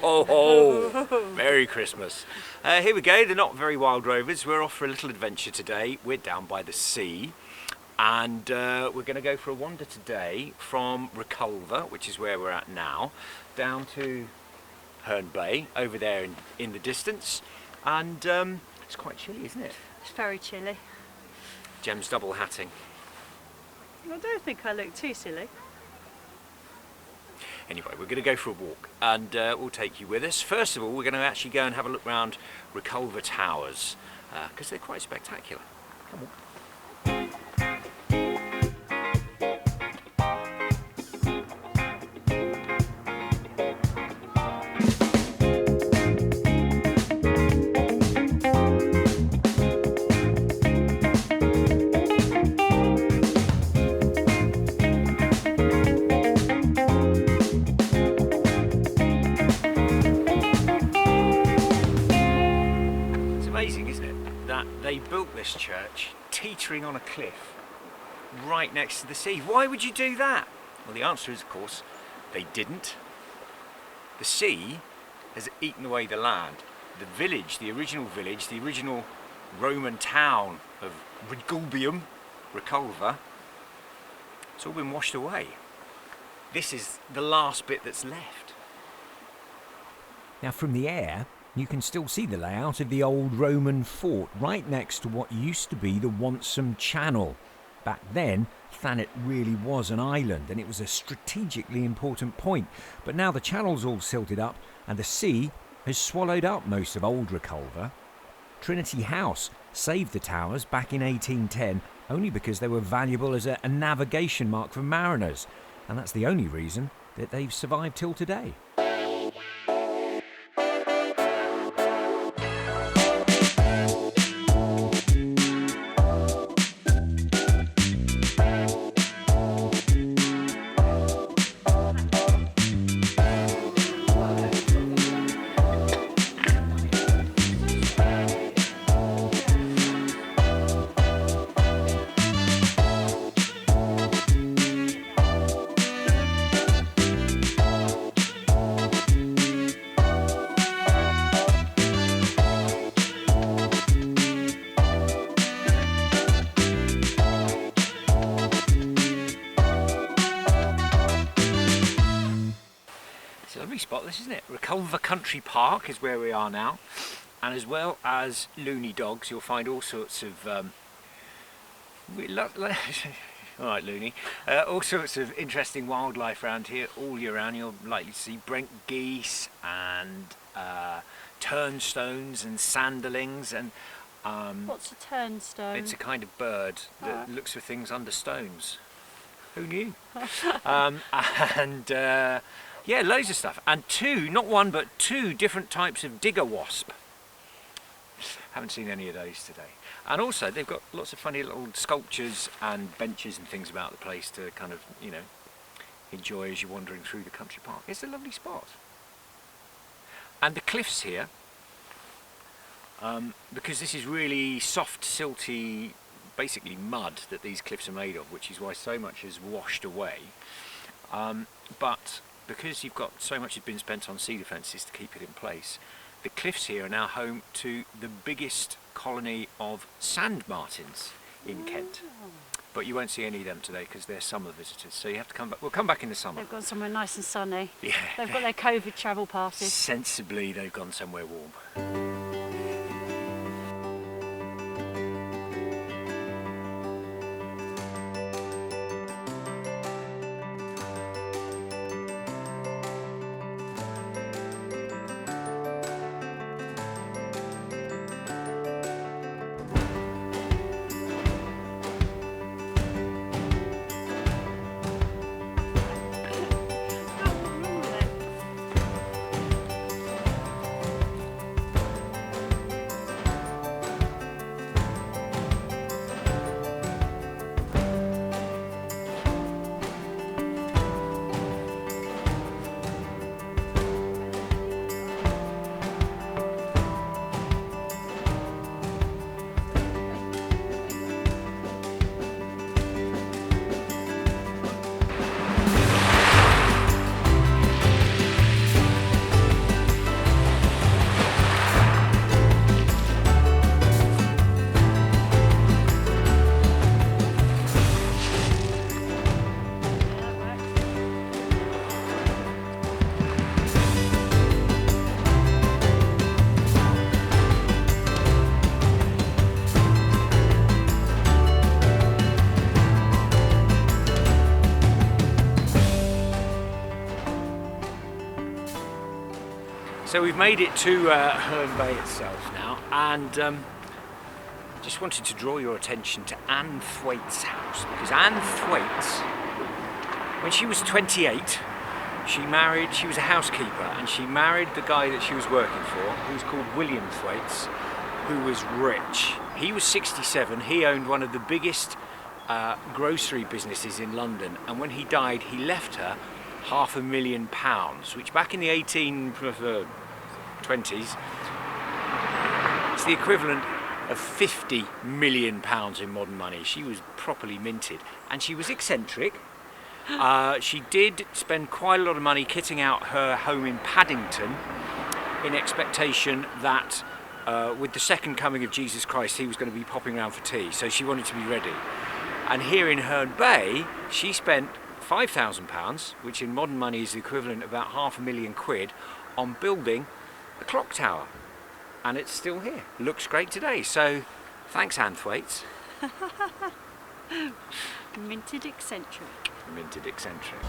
ho, ho. Merry Christmas. Here we go, the Not Very Wild Rovers. We're off for a little adventure today. We're down by the sea, and we're going to go for a wander today from Reculver, which is where we're at now, down to Herne Bay, over there in the distance. And it's quite chilly, isn't it? It's very chilly. Gem's double hatting. I don't think I look too silly. Anyway, we're going to go for a walk, and we'll take you with us. First of all, we're going to actually go and have a look around Reculver Towers, because they're quite spectacular. Come on. They built this church teetering on a cliff right next to the sea. Why would you do that? Well, the answer is, of course, they didn't. The sea has eaten away the land. The village, the original Roman town of Regulbium, Reculver, it's all been washed away. This is the last bit that's left. Now, from the air, you can still see the layout of the old Roman fort right next to what used to be the Wantsum Channel. Back then, Thanet really was an island, and it was a strategically important point. But now the channel's all silted up and the sea has swallowed up most of old Reculver. Trinity House saved the towers back in 1810 only because they were valuable as a navigation mark for mariners, and that's the only reason that they've survived till today. Spot this, isn't it? Reculver Country Park is where we are now, and as well as loony dogs, you'll find all sorts of all right, loony, all sorts of interesting wildlife around here all year round. You'll likely see Brent geese and turnstones and sanderlings and what's a turnstone? It's a kind of bird that looks for things under stones. Who knew? Yeah, loads of stuff. And not one, but two different types of digger wasp. Haven't seen any of those today. And also, they've got lots of funny little sculptures and benches and things about the place to kind of, enjoy as you're wandering through the country park. It's a lovely spot. And the cliffs here, because this is really soft, silty, basically mud that these cliffs are made of, which is why so much is washed away. But because you've got so much has been spent on sea defences to keep it in place, the cliffs here are now home to the biggest colony of sand martins in Kent. But you won't see any of them today because they're summer visitors, so you have to come back. We'll come back in the summer. They've gone somewhere nice and sunny. Yeah. They've got their COVID travel passes. Sensibly, they've gone somewhere warm. So we've made it to Herne Bay itself now, and just wanted to draw your attention to Annthwaites' house, because Annthwaites, when she was 28, she was a housekeeper, and she married the guy that she was working for, who was called William Thwaites, who was rich. He was 67, he owned one of the biggest grocery businesses in London, and when he died he left her £500,000, which back in the 1820s, it's the equivalent of £50 million in modern money. She was properly minted, and she was eccentric. She did spend quite a lot of money kitting out her home in Paddington in expectation that with the second coming of Jesus Christ he was going to be popping around for tea, so she wanted to be ready. And here in Herne Bay she spent £5,000, which in modern money is the equivalent of about £500,000, on building a clock tower, and it's still here. Looks great today, so thanks Annthwaites. Minted eccentric. Minted eccentric.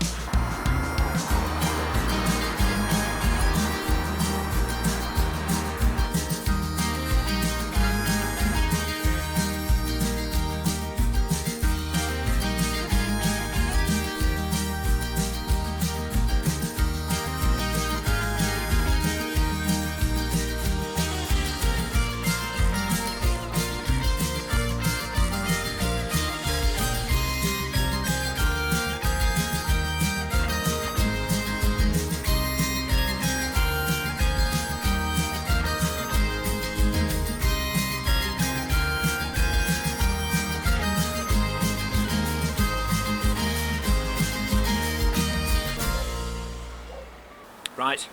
Right,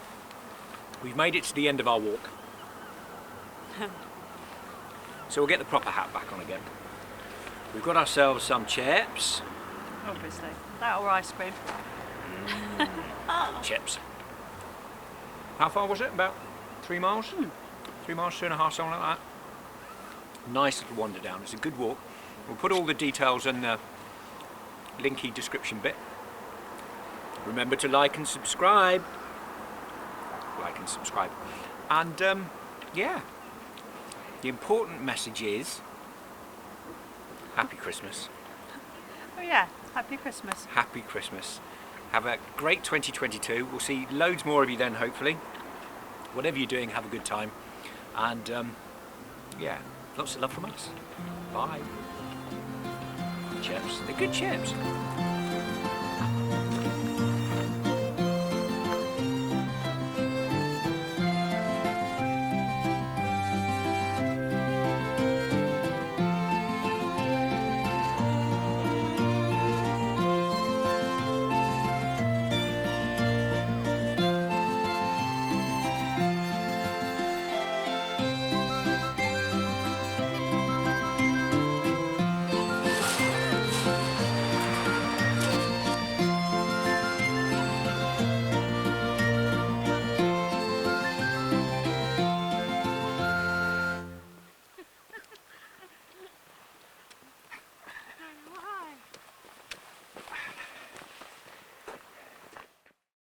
we've made it to the end of our walk. So we'll get the proper hat back on again. We've got ourselves some chips. Obviously. That or ice cream. Chips. How far was it? About 3 miles? 3 miles, 2.5, something like that. Nice little wander down. It's a good walk. We'll put all the details in the linky description bit. Remember to like and subscribe. Like and subscribe. And yeah, the important message is Happy Christmas. Oh yeah, Happy Christmas. Happy Christmas. Have a great 2022. We'll see loads more of you then, hopefully. Whatever you're doing, have a good time. And yeah, lots of love from us. Bye. Chips. They're good chips.